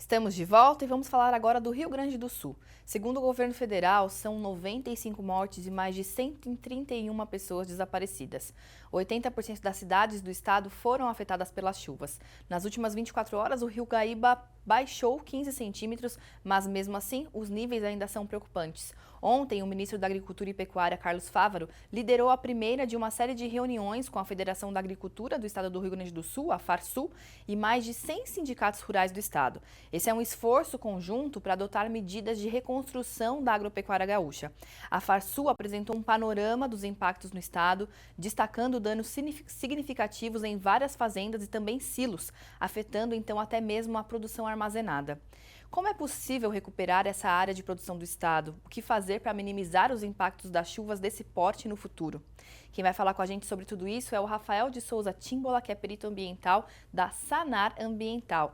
Estamos de volta e vamos falar agora do Rio Grande do Sul. Segundo o governo federal, são 95 mortes e mais de 131 pessoas desaparecidas. 80% das cidades do estado foram afetadas pelas chuvas. Nas últimas 24 horas, o rio Guaíba baixou 15 centímetros, mas mesmo assim, os níveis ainda são preocupantes. Ontem, o ministro da Agricultura e Pecuária, Carlos Fávaro, liderou a primeira de uma série de reuniões com a Federação da Agricultura do Estado do Rio Grande do Sul, a FARSU, e mais de 100 sindicatos rurais do estado. Esse é um esforço conjunto para adotar medidas de reconstrução da agropecuária gaúcha. A FARSU apresentou um panorama dos impactos no estado, destacando danos significativos em várias fazendas e também silos, afetando então até mesmo a produção armazenada. Como é possível recuperar essa área de produção do estado? O que fazer para minimizar os impactos das chuvas desse porte no futuro? Quem vai falar com a gente sobre tudo isso é o Rafael de Souza Timbola, que é perito ambiental da Sanear Ambiental,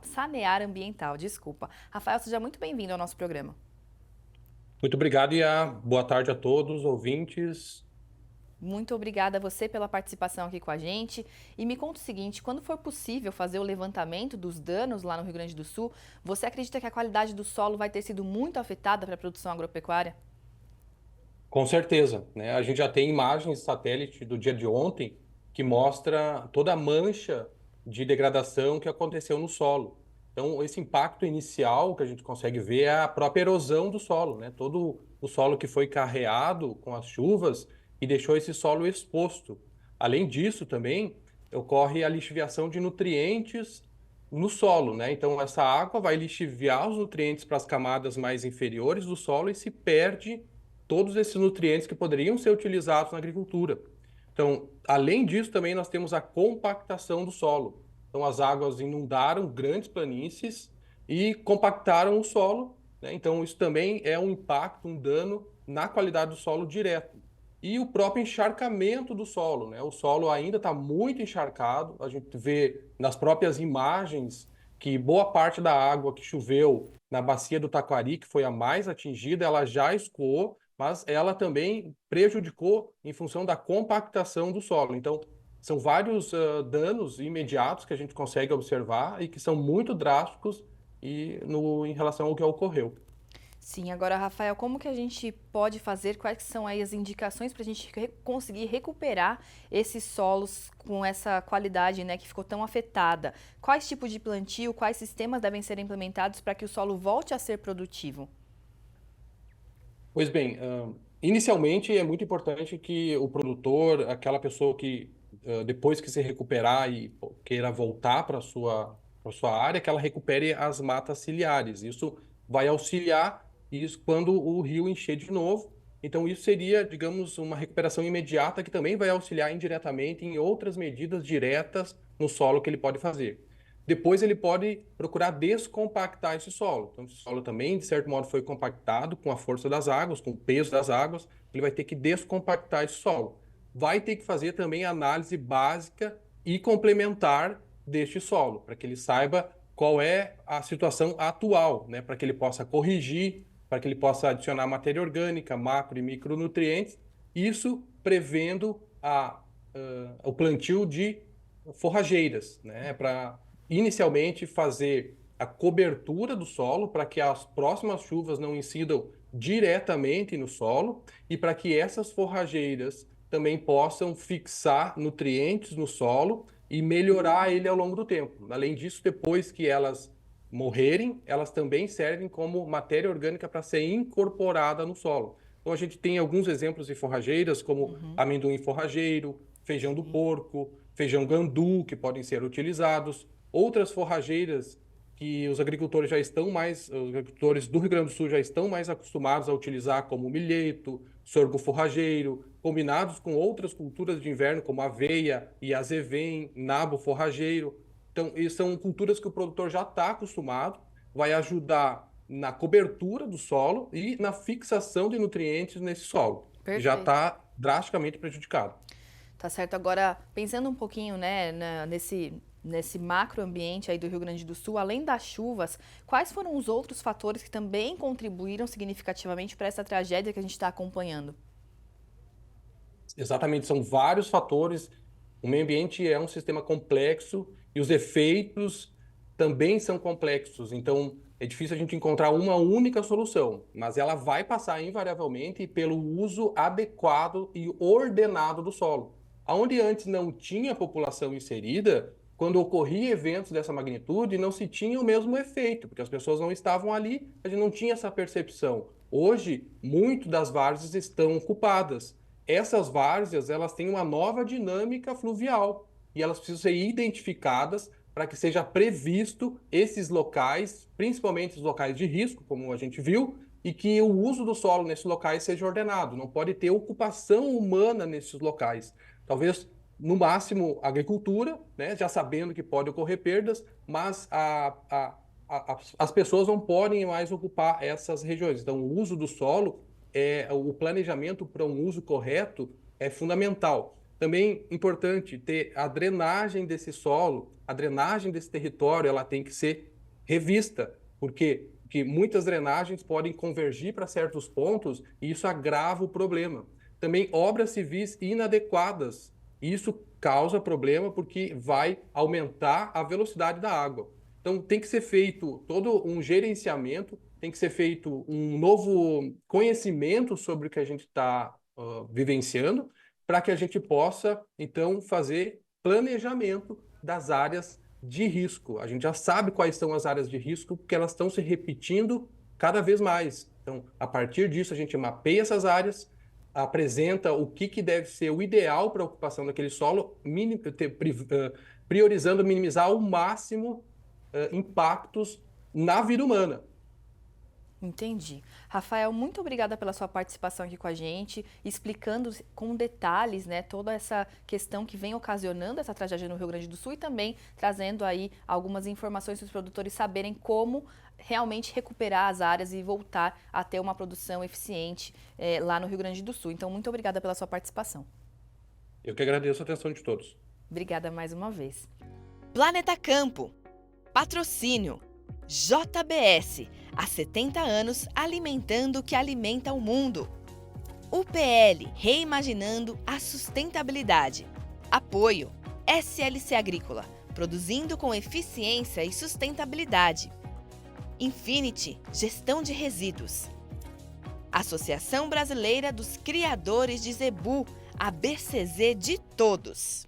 desculpa. Rafael, seja muito bem-vindo ao nosso programa. Muito obrigado, boa tarde a todos os ouvintes. Muito obrigada a você pela participação aqui com a gente. E me conta o seguinte, quando for possível fazer o levantamento dos danos lá no Rio Grande do Sul, você acredita que a qualidade do solo vai ter sido muito afetada para a produção agropecuária? Com certeza, né? A gente já tem imagens de satélite do dia de ontem que mostra toda a mancha de degradação que aconteceu no solo. Então, esse impacto inicial que a gente consegue ver é a própria erosão do solo, né? Todo o solo que foi carreado com as chuvas e deixou esse solo exposto. Além disso, também ocorre a lixiviação de nutrientes no solo, né? Então, essa água vai lixiviar os nutrientes para as camadas mais inferiores do solo e se perde todos esses nutrientes que poderiam ser utilizados na agricultura. Então, além disso, também nós temos a compactação do solo. Então, as águas inundaram grandes planícies e compactaram o solo, né? Então, isso também é um impacto, um dano na qualidade do solo direto. E o próprio encharcamento do solo, né? O solo ainda está muito encharcado. A gente vê nas próprias imagens que boa parte da água que choveu na bacia do Taquari, que foi a mais atingida, ela já escoou, mas ela também prejudicou em função da compactação do solo. Então, são vários danos imediatos que a gente consegue observar e que são muito drásticos em relação ao que ocorreu. Sim, agora, Rafael, como que a gente pode fazer? Quais são aí as indicações para a gente conseguir recuperar esses solos com essa qualidade, né, que ficou tão afetada? Quais tipos de plantio, quais sistemas devem ser implementados para que o solo volte a ser produtivo? Pois bem, inicialmente é muito importante que o produtor, aquela pessoa que depois que se recuperar e queira voltar para sua área, que ela recupere as matas ciliares. Isso vai auxiliar isso quando o rio encher de novo. Então isso seria, digamos, uma recuperação imediata que também vai auxiliar indiretamente em outras medidas diretas no solo que ele pode fazer. Depois ele pode procurar descompactar esse solo. Então, esse solo também, de certo modo, foi compactado com a força das águas, com o peso das águas. Ele vai ter que descompactar esse solo. Vai ter que fazer também análise básica e complementar deste solo, para que ele saiba qual é a situação atual, né? Para que ele possa corrigir, para que ele possa adicionar matéria orgânica, macro e micronutrientes, isso prevendo o plantio de forrageiras, né? Para inicialmente fazer a cobertura do solo para que as próximas chuvas não incidam diretamente no solo e para que essas forrageiras também possam fixar nutrientes no solo e melhorar ele ao longo do tempo. Além disso, depois que elas morrerem, elas também servem como matéria orgânica para ser incorporada no solo. Então a gente tem alguns exemplos de forrageiras, como Uhum. amendoim forrageiro, feijão do Sim. porco, feijão gandu, que podem ser utilizados, outras forrageiras que os agricultores do Rio Grande do Sul já estão mais acostumados a utilizar, como milheto, sorgo forrageiro, combinados com outras culturas de inverno, como aveia e azevém, nabo forrageiro. Então, são culturas que o produtor já está acostumado, vai ajudar na cobertura do solo e na fixação de nutrientes nesse solo, que já Perfeito. está drasticamente prejudicado. Tá certo. Agora, pensando um pouquinho, né, nesse macroambiente aí do Rio Grande do Sul, além das chuvas, quais foram os outros fatores que também contribuíram significativamente para essa tragédia que a gente está acompanhando? Exatamente, são vários fatores. O meio ambiente é um sistema complexo e os efeitos também são complexos. Então, é difícil a gente encontrar uma única solução, mas ela vai passar invariavelmente pelo uso adequado e ordenado do solo. Onde antes não tinha população inserida, quando ocorria eventos dessa magnitude, não se tinha o mesmo efeito, porque as pessoas não estavam ali, a gente não tinha essa percepção. Hoje, muito das várzeas estão ocupadas. Essas várzeas, elas têm uma nova dinâmica fluvial e elas precisam ser identificadas para que seja previsto esses locais, principalmente os locais de risco, como a gente viu, e que o uso do solo nesses locais seja ordenado. Não pode ter ocupação humana nesses locais. Talvez, no máximo, agricultura, né, já sabendo que pode ocorrer perdas, mas as pessoas não podem mais ocupar essas regiões. Então, o uso do solo, o planejamento para um uso correto é fundamental. Também importante ter a drenagem desse solo, a drenagem desse território, ela tem que ser revista, porque muitas drenagens podem convergir para certos pontos e isso agrava o problema. Também obras civis inadequadas, isso causa problema porque vai aumentar a velocidade da água. Então tem que ser feito todo um gerenciamento, tem que ser feito um novo conhecimento sobre o que a gente está vivenciando, para que a gente possa, então, fazer planejamento das áreas de risco. A gente já sabe quais são as áreas de risco, porque elas estão se repetindo cada vez mais. Então, a partir disso, a gente mapeia essas áreas, apresenta o que deve ser o ideal para a ocupação daquele solo, priorizando minimizar ao máximo impactos na vida humana. Entendi. Rafael, muito obrigada pela sua participação aqui com a gente, explicando com detalhes, né, toda essa questão que vem ocasionando essa tragédia no Rio Grande do Sul e também trazendo aí algumas informações para os produtores saberem como realmente recuperar as áreas e voltar a ter uma produção eficiente lá no Rio Grande do Sul. Então, muito obrigada pela sua participação. Eu que agradeço a atenção de todos. Obrigada mais uma vez. Planeta Campo. Patrocínio. JBS, há 70 anos alimentando o que alimenta o mundo. UPL, reimaginando a sustentabilidade. Apoio. SLC Agrícola, produzindo com eficiência e sustentabilidade. Infinity, gestão de resíduos. Associação Brasileira dos Criadores de Zebu, a BCZ de todos.